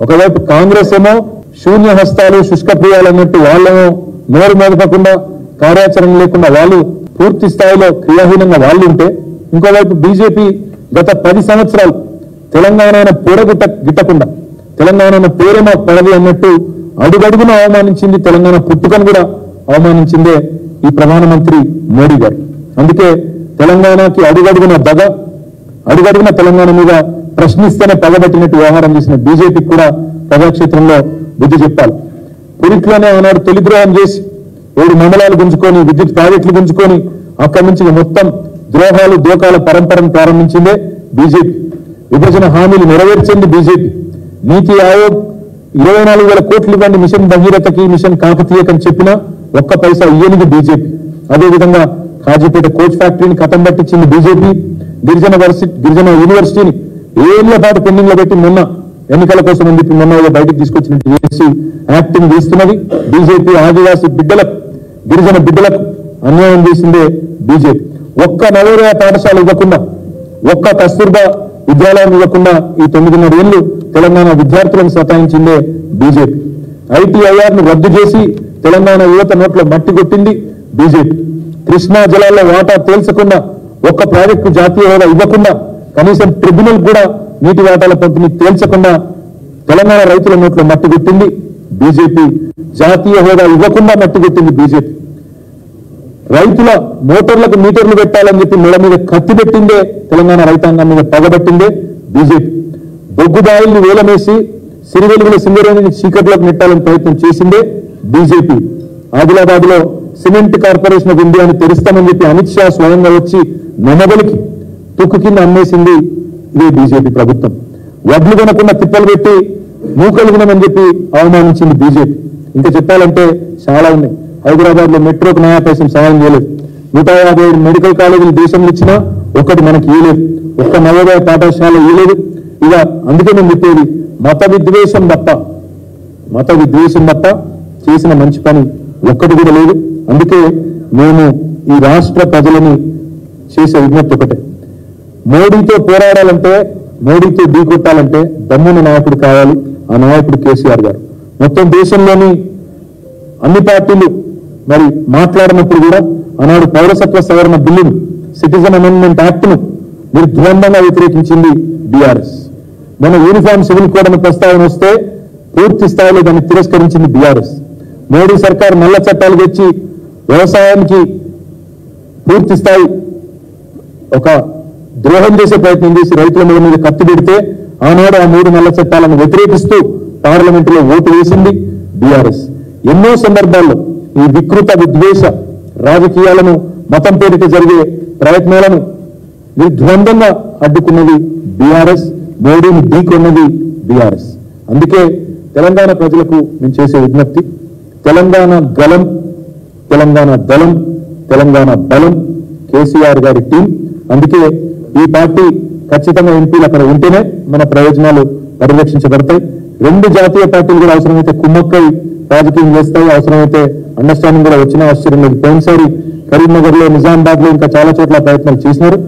ఒకవైపు కాంగ్రెస్ ఏమో శూన్య హస్తాలు శుష్క ప్రియాలు అన్నట్టు వాళ్ళేమో నోరు మెదపకుండా కార్యాచరణ లేకుండా వాళ్ళు పూర్తి స్థాయిలో క్రియాహీనంగా వాళ్ళు ఉంటే, ఇంకోవైపు బీజేపీ గత 10 సంవత్సరాలు తెలంగాణ గిట్టకుండా తెలంగాణ పేరేమో పడది అన్నట్టు అడుగడుగున అవమానించింది. తెలంగాణ పుట్టుకను కూడా అవమానించిందే ఈ ప్రధానమంత్రి మోడీ గారు. అందుకే తెలంగాణకి అడుగడుగున తెలంగాణ మీద ప్రశ్నిస్తేనే పగబట్టినట్టు వ్యవహారం చేసిన బీజేపీకి కూడా ప్రజాక్షేత్రంలో బుద్ధి చెప్పాలి. పురిట్లోనే ఆనాడు తొలిద్రోహం చేసి 7 మండలాలు గుంజుకొని విద్యుత్ ప్రాజెక్టులు గుంజుకొని అక్కడి నుంచి మొత్తం ద్రోహాలు దోకాల పరంపరను ప్రారంభించిందే బీజేపీ. విభజన హామీలు నెరవేర్చింది బీజేపీ. నీతి ఆయోగ్ 24,000 కోట్లు ఇవ్వండి మిషన్ భగీరథకి, మిషన్ కాకతీయకని చెప్పినా ఒక్క పైసా ఇయ్యనిది బీజేపీ. అదేవిధంగా కాజీపేట కోచ్ ఫ్యాక్టరీని కథం పట్టించింది బీజేపీ. గిరిజన యూనివర్సిటీని ఏళ్ల పాటు పెండింగ్ లో పెట్టి మొన్న ఎన్నికల కోసం అని చెప్పి మొన్న బయటకు తీసుకొచ్చినట్టు చేసి యాక్టింగ్ చేస్తున్నది బీజేపీ. ఆదివాసీ బిడ్డలకు, గిరిజన బిడ్డలకు అన్యాయం చేసిందే బీజేపీ. ఒక్క నవోదయ పాఠశాల ఇవ్వకుండా, ఒక్క కస్తూర్బా విద్యాలయం ఇవ్వకుండా ఈ 9.5 ఏళ్లు తెలంగాణ విద్యార్థులను సతాయించిందే బీజేపీ. ఐటీఐఆర్ ను రద్దు చేసి తెలంగాణ యువత నోట్లో మట్టి కొట్టింది బీజేపీ. కృష్ణా జలాల్లో వాటా తేల్చకుండా, ఒక్క ప్రాజెక్టు జాతీయ హోదా ఇవ్వకుండా, కనీసం ట్రిబ్యునల్ కూడా నీటి వాటాల పంపిణీ తేల్చకుండా తెలంగాణ రైతుల నోట్లో మట్టి కొట్టింది బీజేపీ. జాతీయ హోదా ఇవ్వకుండా మట్టి కొట్టింది బీజేపీ. రైతుల మోటార్లకు మీటర్లు పెట్టాలని చెప్పి మెడ మీద కత్తి పెట్టిందే తెలంగాణ రైతాంగం మీద పగబట్టిందే బీజేపీ. బొగ్గుబాయిల్ని వేలమేసి సిరివెలుగుల సింగరేణిని చీకట్లోకి నెట్టాలని ప్రయత్నం చేసిందే బీజేపీ. ఆదిలాబాద్ లో సిమెంట్ కార్పొరేషన్ ఆఫ్ ఇండియాని తెరుస్తామని చెప్పి అమిత్ షా స్వయంగా వచ్చి నమ్మబలికి తుక్కు కింద అమ్మేసింది ఇదే బీజేపీ ప్రభుత్వం. వడ్లు కొనకుండా తిప్పలు పెట్టి మూకలు వినమని చెప్పి అవమానించింది బీజేపీ. ఇంకా చెప్పాలంటే చాలా ఉన్నాయి. హైదరాబాద్ లో మెట్రోకు నయా పైసం సహాయం చేయలేదు. 157 మెడికల్ కాలేజీలు దేశంలో ఇచ్చినా ఒక్కటి మనకి ఇవ్వలేదు. ఒక్క నవోదయ పాఠశాల ఇవ్వలేదు. ఇక అందుకే నేను చెప్పేది, మత విద్వేషం తప్ప చేసిన మంచి పని ఒక్కటి కూడా లేదు. అందుకే మేము ఈ రాష్ట్ర ప్రజలని చేసే విజ్ఞప్తి ఒకటే, మోడీతో పోరాడాలంటే, మోడీతో ఢీకొట్టాలంటే దమ్మున నాయకుడు కావాలి. ఆ నాయకుడు కేసీఆర్ గారు. మొత్తం దేశంలోని అన్ని పార్టీలు మరి మాట్లాడినప్పుడు కూడా ఆనాడు పౌరసత్వ సవరణ బిల్లును, సిటిజన్ అమెండ్మెంట్ యాక్ట్ ను నిర్ద్వందంగా వ్యతిరేకించింది బీఆర్ఎస్. మన యూనిఫామ్ సివిల్ కోడ్ అనే ప్రస్తావన వస్తే పూర్తి స్థాయిలో దాన్ని తిరస్కరించింది బీఆర్ఎస్. మోడీ సర్కార్ నల్ల చట్టాలు తెచ్చి వ్యవసాయానికి పూర్తి స్థాయి ఒక ద్రోహం చేసే ప్రయత్నం చేసి రైతుల మీద కత్తి పెడితే ఆనాడు ఆ 3 నల్ల చట్టాలను వ్యతిరేకిస్తూ పార్లమెంటులో ఓటు వేసింది బీఆర్ఎస్. ఎన్నో సందర్భాల్లో ఈ వికృత విద్వేష రాజకీయాలను, మతం పేరిట జరిగే ప్రయత్నాలను నిర్ద్వందంగా అడ్డుకున్నది బీఆర్ఎస్. మోడీని ఢీకొన్నది బీఆర్ఎస్. అందుకే తెలంగాణ ప్రజలకు నేను చేసే విజ్ఞప్తి, తెలంగాణ గలం, తెలంగాణ దళం, తెలంగాణ బలం కేసీఆర్ గారి టీం. అందుకే ఈ పార్టీ ఖచ్చితంగా ఎంపీలు అక్కడ ఉంటేనే మన ప్రయోజనాలు పరిరక్షించబడతాయి. 2 జాతీయ పార్టీలు కూడా అవసరమైతే కుమ్మక్కై రాజకీయం చేస్తాయి. అవసరమైతే అండర్స్టాండింగ్ కూడా వచ్చిన ఆశ్చర్యం లేదు. పోయినసారి కరీంనగర్ లో, నిజామాబాద్ లో ఇంకా చాలా చోట్ల ప్రయత్నాలు చేసినారు.